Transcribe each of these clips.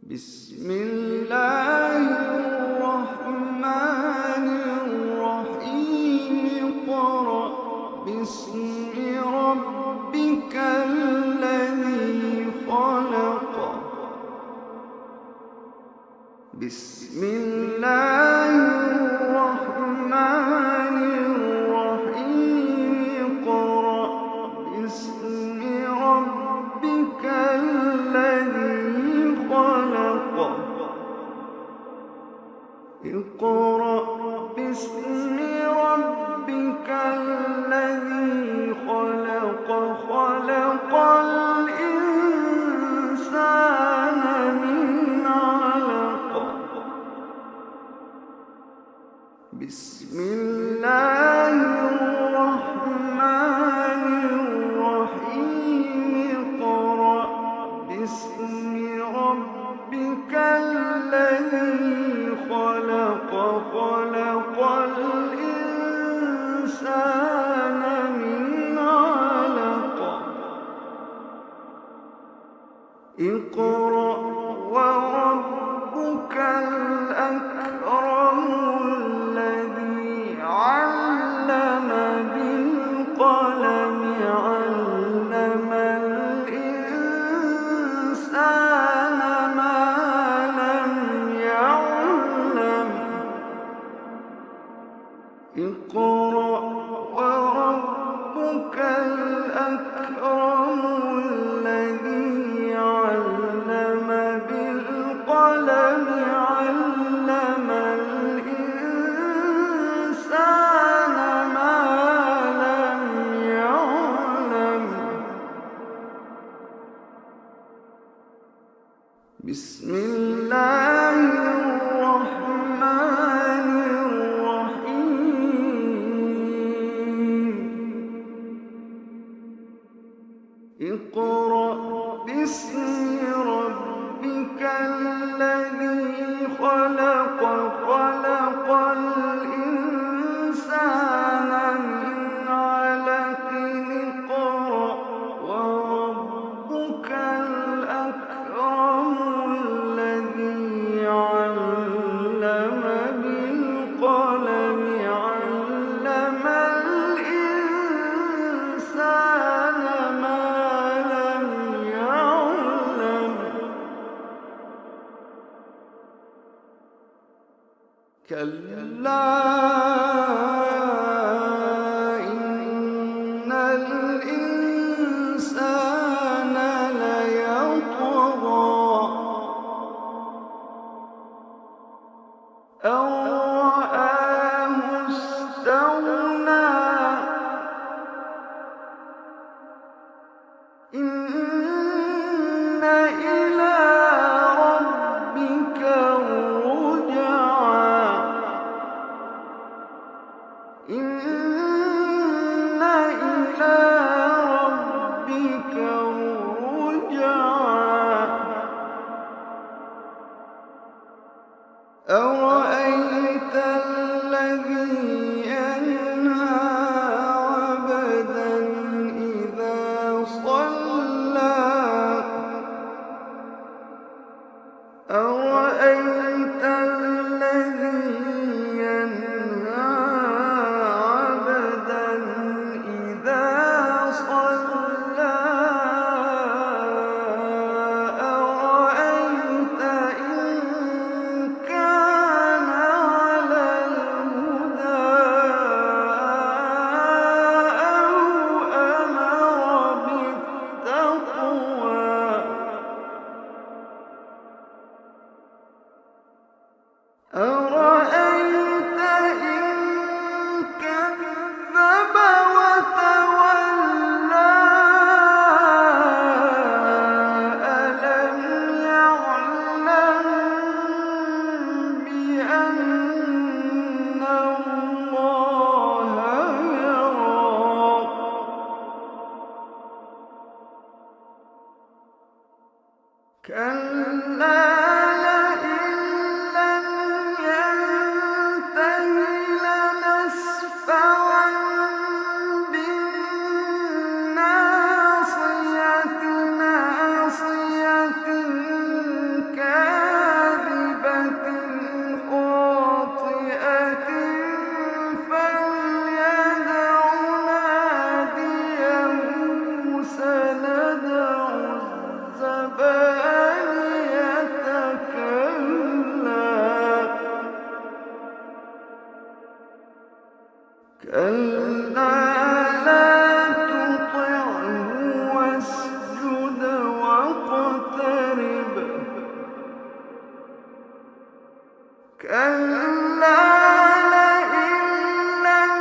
بسم الله الرحمن الرحيم اقرأ باسم ربك الذي خلق بسم الله الرحمن الرحيم اقرأ باسم ربك الذي خلق اقرأ باسم ربك الذي خلق خلق الإنسان من علق بسم الله الرحمن الرحيم اقرأ باسم ربك الذي خلق خلق الإنسان من علق اقرأ وربك الأكرم الذي علم بالقلم علم الإنسان ما لم يعلم اقرأ وربك الأكرم الذي علم بالقلم علم الإنسان ما لم يعلم بسم الله الرحمن الرحيم اقرأ باسم ربك الذي خلق خلق الإنسان من علق اقرأ وربك الأكرم الذي علم بالقلم علم الإنسان ما لم يعلم كلا إن الإنسان ليطغى أن رآه استغنى إن إلى ربك الرجعى إن إلى ربك الرجعى أرأيت الذي ينهى عبدا إذا صلى أرأيت الذي ينهى عبدا إذا صلى أرأيت إن كان على الهدى أو أمر بالتقوى أرأيت إن كذب وتولى ألم يعلم بأن الله يرى كلا لئن لم ينته لنسفعا بالناصية ناصية كاذبة كَلَّا لَئِن لَّمْ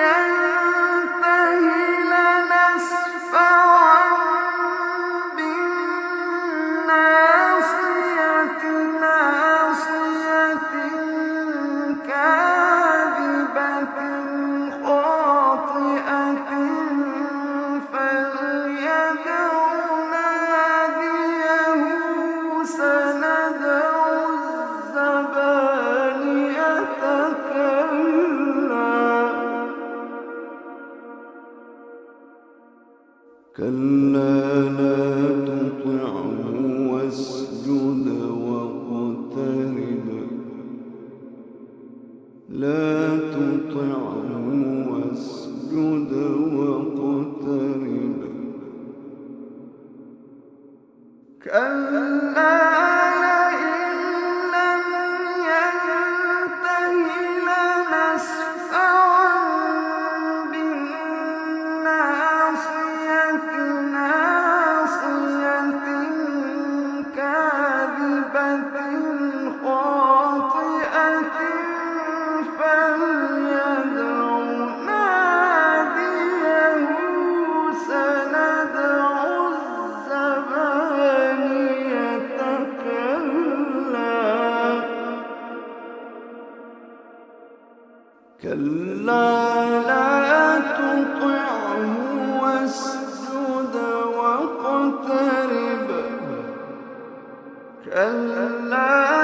يَنتَهِ لَنَسْفَعًا بِالنَّاصِيَةِ نَاصِيَةٍ كَاذِبَةٍ خَاطِئَةٍ فَلْيَدْعُ نَادِيَهُ سَنَدْعُ الزَّبَانِيَةَ كَلَّا لَا تُطِعْهُ وَاسْجُدْ وَاقْتَرِب لَا تُطِعْهُ وَاسْجُدْ وَاقْتَرِب كَلَّا لَئِن لَّمْ يَنتَهِ لَنَسْفَعًا بِالنَّاصِيَةِ نَاصِيَةٍ كَاذِبَةٍ خَاطِئَةٍ فَلْيَدْعُ نَادِيَهُ سَنَدْعُ الزَّبَانِيَةَ كَلَّا لَا تُطِعْهُ وَاسْجُدْ واقترب كَلَّا